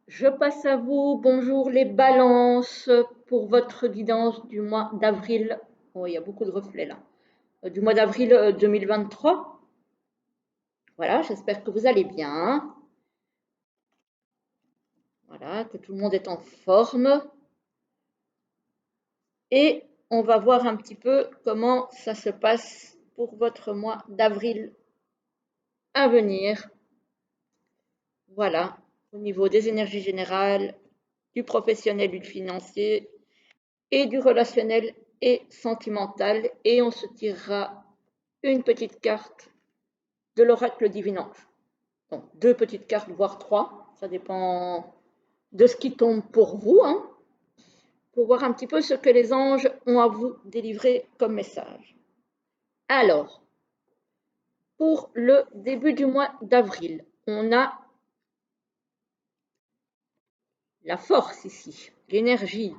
Je passe à vous. Bonjour les balances pour votre guidance du mois d'avril. Oh, il y a beaucoup de reflets là. Du mois d'avril 2023. Voilà, j'espère que vous allez bien. Voilà, que tout le monde est en forme. Et on va voir un petit peu comment ça se passe pour votre mois d'avril à venir. Voilà, au niveau des énergies générales, du professionnel, du financier et du relationnel et sentimental. Et on se tirera une petite carte de l'oracle divinange. Donc, deux petites cartes, voire trois. Ça dépend de ce qui tombe pour vous, hein, pour voir un petit peu ce que les anges ont à vous délivrer comme message. Alors, pour le début du mois d'avril, on a la force ici, l'énergie.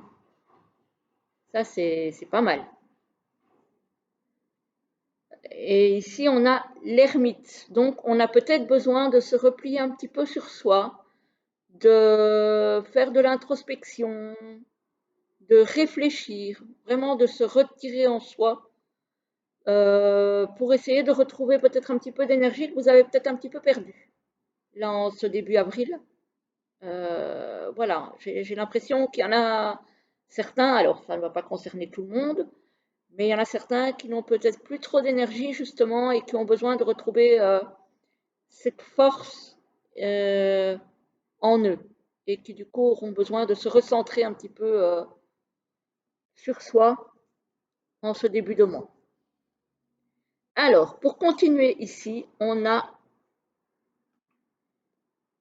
Ça, c'est pas mal. Et ici, on a l'ermite. Donc, on a peut-être besoin de se replier un petit peu sur soi, de faire de l'introspection, de réfléchir, vraiment de se retirer en soi pour essayer de retrouver peut-être un petit peu d'énergie que vous avez peut-être un petit peu perdu là en ce début avril. Voilà, j'ai l'impression qu'il y en a certains, alors ça ne va pas concerner tout le monde, mais il y en a certains qui n'ont peut-être plus trop d'énergie justement et qui ont besoin de retrouver cette force en eux et qui du coup auront besoin de se recentrer un petit peu sur soi en ce début de mois. Alors, pour continuer ici, on a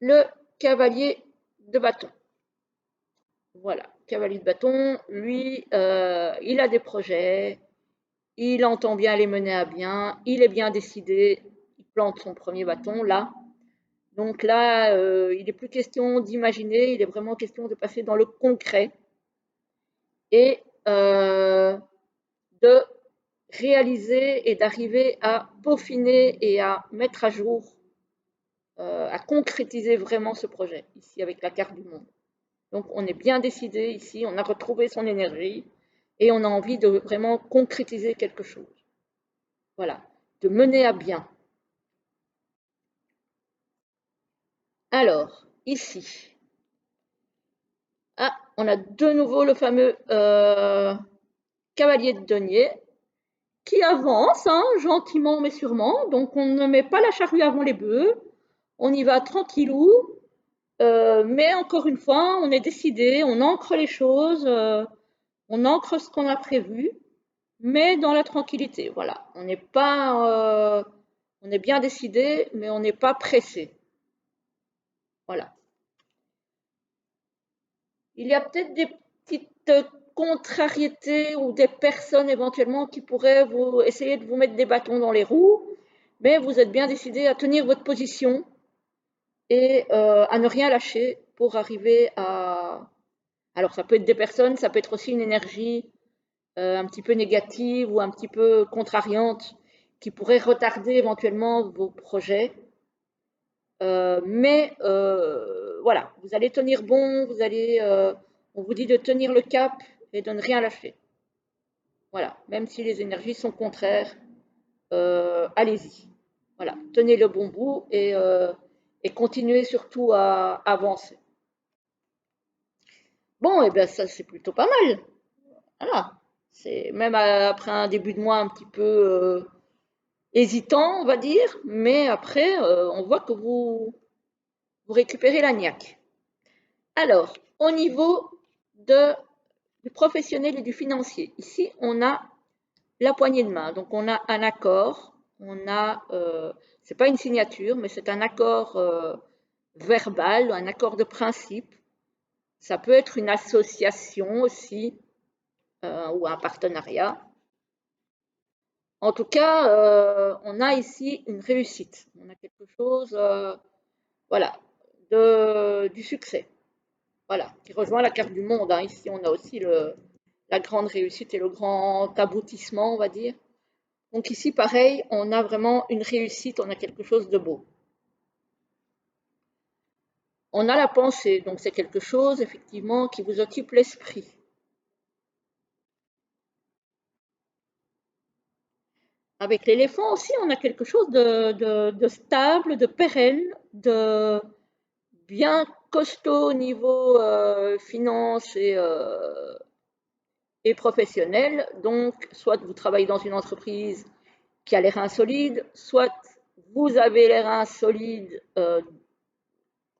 le cavalier de bâton. Voilà, cavalier de bâton, lui, il a des projets, il entend bien les mener à bien, il est bien décidé, il plante son premier bâton là. Donc là, il n'est plus question d'imaginer, il est vraiment question de passer dans le concret et de réaliser et d'arriver à peaufiner et à mettre à jour, à concrétiser vraiment ce projet, ici avec la carte du monde. Donc on est bien décidé ici, on a retrouvé son énergie et on a envie de vraiment concrétiser quelque chose. Voilà, de mener à bien. Alors, ici, ah, on a de nouveau le fameux cavalier de denier qui avance hein, gentiment mais sûrement. Donc on ne met pas la charrue avant les bœufs, on y va tranquillou. Mais encore une fois, on est décidé, on ancre les choses, on ancre ce qu'on a prévu, mais dans la tranquillité. Voilà, on est bien décidé, mais on n'est pas pressé. Voilà. Il y a peut-être des petites contrariétés ou des personnes éventuellement qui pourraient vous essayer de vous mettre des bâtons dans les roues, mais vous êtes bien décidé à tenir votre position et à ne rien lâcher pour arriver à. Alors ça peut être des personnes, ça peut être aussi une énergie un petit peu négative ou un petit peu contrariante qui pourrait retarder éventuellement vos projets. Mais voilà, vous allez tenir bon, on vous dit de tenir le cap et de ne rien lâcher. Voilà, même si les énergies sont contraires, allez-y. Voilà, tenez le bon bout et continuez surtout à avancer. Bon, et bien ça c'est plutôt pas mal. Voilà, c'est même après un début de mois un petit peu hésitant, on va dire, mais après on voit que vous récupérez la niaque. Alors, au niveau de, du professionnel et du financier, ici on a la poignée de main. Donc on a un accord, c'est pas une signature, mais c'est un accord verbal, un accord de principe. Ça peut être une association aussi ou un partenariat. En tout cas, on a ici une réussite. On a quelque chose, voilà, du succès. Voilà, qui rejoint la carte du monde. Hein. Ici, on a aussi la grande réussite et le grand aboutissement, on va dire. Donc ici, pareil, on a vraiment une réussite, on a quelque chose de beau. On a la pensée, donc c'est quelque chose effectivement qui vous occupe l'esprit. Avec l'éléphant aussi, on a quelque chose de stable, de pérenne, de bien costaud au niveau finance et professionnel. Donc, soit vous travaillez dans une entreprise qui a les reins solides, soit vous avez les reins solides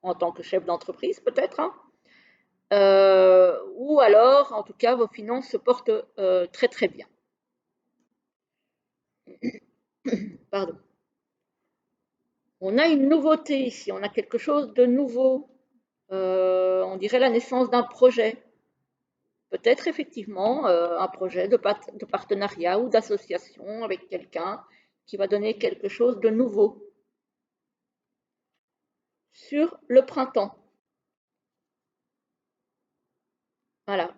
en tant que chef d'entreprise peut-être, hein, ou alors, en tout cas, vos finances se portent très très bien. Pardon. On a une nouveauté ici, on a quelque chose de nouveau. On dirait la naissance d'un projet. Peut-être effectivement un projet de partenariat ou d'association avec quelqu'un qui va donner quelque chose de nouveau sur le printemps. Voilà,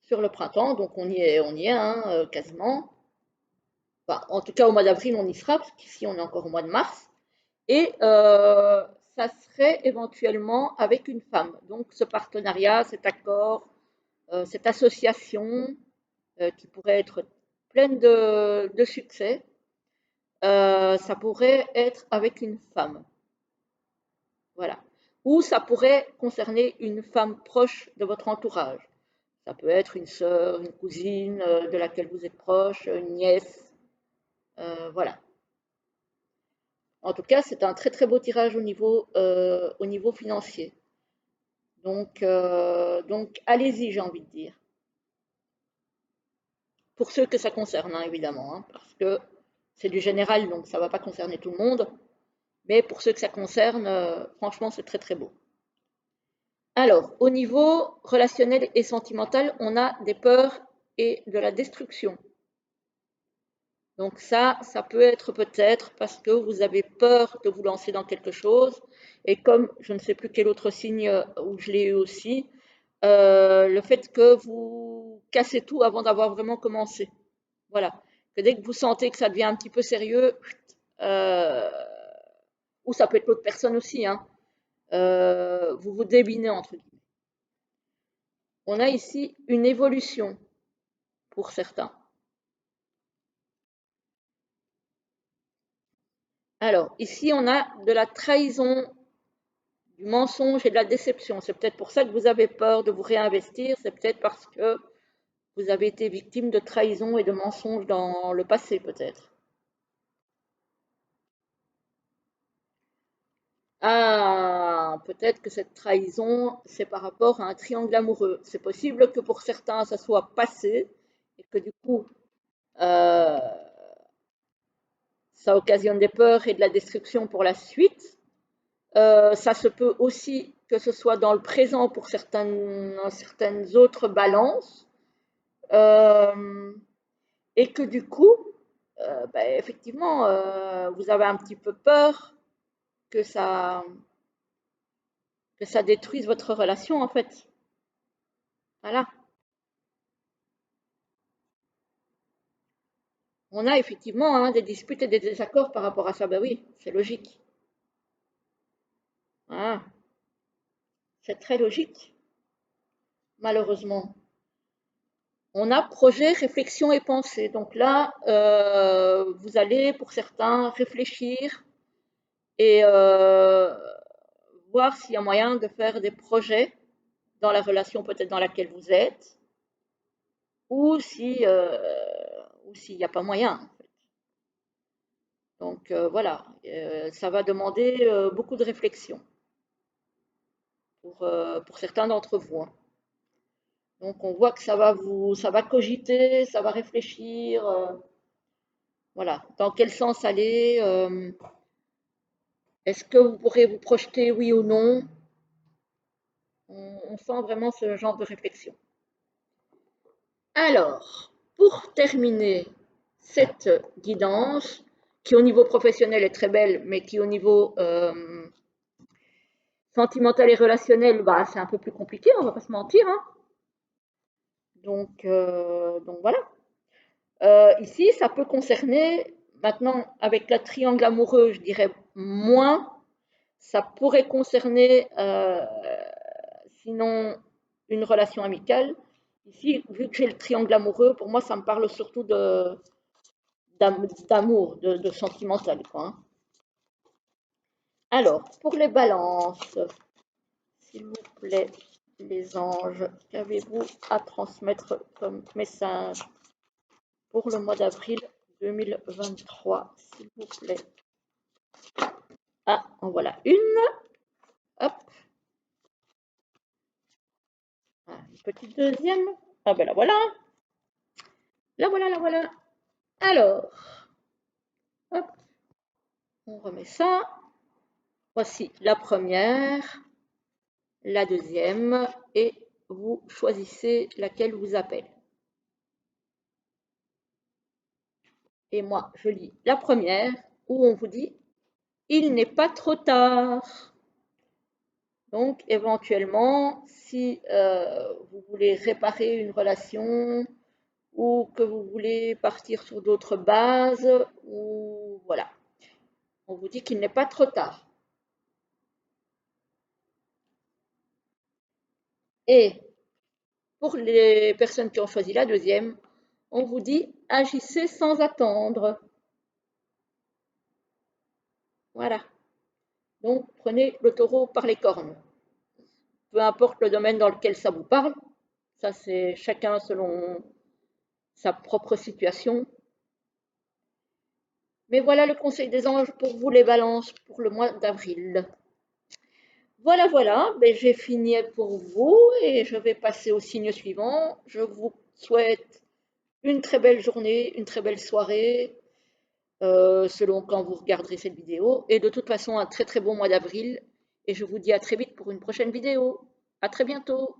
sur le printemps, donc on y est hein, quasiment. Enfin, en tout cas, au mois d'avril, on y sera, parce qu'ici, on est encore au mois de mars. Et ça serait éventuellement avec une femme. Donc, ce partenariat, cet accord, cette association qui pourrait être pleine de succès, ça pourrait être avec une femme. Voilà. Ou ça pourrait concerner une femme proche de votre entourage. Ça peut être une sœur, une cousine de laquelle vous êtes proche, une nièce. Voilà. En tout cas, c'est un très très beau tirage au niveau financier. Donc allez-y, j'ai envie de dire. Pour ceux que ça concerne, hein, évidemment, hein, parce que c'est du général, donc ça ne va pas concerner tout le monde. Mais pour ceux que ça concerne, franchement, c'est très très beau. Alors, au niveau relationnel et sentimental, on a des peurs et de la destruction. Donc ça peut être peut-être parce que vous avez peur de vous lancer dans quelque chose. Et comme je ne sais plus quel autre signe où je l'ai eu aussi, le fait que vous cassez tout avant d'avoir vraiment commencé. Voilà. Que dès que vous sentez que ça devient un petit peu sérieux, euh, ou ça peut être l'autre personne aussi, hein, vous vous débinez entre guillemets. On a ici une évolution pour certains. Alors, ici, on a de la trahison, du mensonge et de la déception. C'est peut-être pour ça que vous avez peur de vous réinvestir. C'est peut-être parce que vous avez été victime de trahison et de mensonges dans le passé, peut-être. Ah, peut-être que cette trahison, c'est par rapport à un triangle amoureux. C'est possible que pour certains, ça soit passé et que du coup, euh, ça occasionne des peurs et de la destruction pour la suite. Ça se peut aussi que ce soit dans le présent pour certaines autres balances. Euh, et que du coup, bah, effectivement, vous avez un petit peu peur que que ça détruise votre relation en fait. Voilà. On a effectivement hein, des disputes et des désaccords par rapport à ça. Ben oui, c'est logique. Voilà. C'est très logique, malheureusement. On a projet, réflexion et pensée. Donc là, vous allez, pour certains, réfléchir et voir s'il y a moyen de faire des projets dans la relation peut-être dans laquelle vous êtes, ou si ou s'il n'y a pas moyen. Donc voilà, ça va demander beaucoup de réflexion pour certains d'entre vous, hein. Donc on voit que ça va cogiter, ça va réfléchir, voilà, dans quel sens aller, est-ce que vous pourrez vous projeter oui ou non? On sent vraiment ce genre de réflexion. Alors, pour terminer cette guidance, qui au niveau professionnel est très belle, mais qui au niveau sentimental et relationnel, bah, c'est un peu plus compliqué, on va pas se mentir, hein. Donc voilà. Ici, ça peut concerner, maintenant, avec le triangle amoureux, je dirais moins, Ça pourrait concerner sinon une relation amicale. Ici, vu que j'ai le triangle amoureux, pour moi, ça me parle surtout d'amour, de sentimental, quoi, hein. Alors, pour les balances, s'il vous plaît, les anges, qu'avez-vous à transmettre comme message pour le mois d'avril 2023, s'il vous plaît? Ah, en voilà une. Hop. Ah, une petite deuxième. Ah ben la voilà. La voilà, la voilà. Alors, hop, on remet ça. Voici la première, la deuxième, et vous choisissez laquelle vous appelle. Et moi, je lis la première, où on vous dit « Il n'est pas trop tard ». Donc, éventuellement, si vous voulez réparer une relation ou que vous voulez partir sur d'autres bases, ou voilà, on vous dit qu'il n'est pas trop tard. Et pour les personnes qui ont choisi la deuxième, on vous dit agissez sans attendre. Voilà. Donc, prenez le taureau par les cornes. Peu importe le domaine dans lequel ça vous parle, ça c'est chacun selon sa propre situation. Mais voilà le conseil des anges pour vous les balances pour le mois d'avril. Voilà, voilà, ben, j'ai fini pour vous et je vais passer au signe suivant. Je vous souhaite une très belle journée, une très belle soirée, selon quand vous regarderez cette vidéo. Et de toute façon, un très très bon mois d'avril. Et je vous dis à très vite pour une prochaine vidéo. À très bientôt.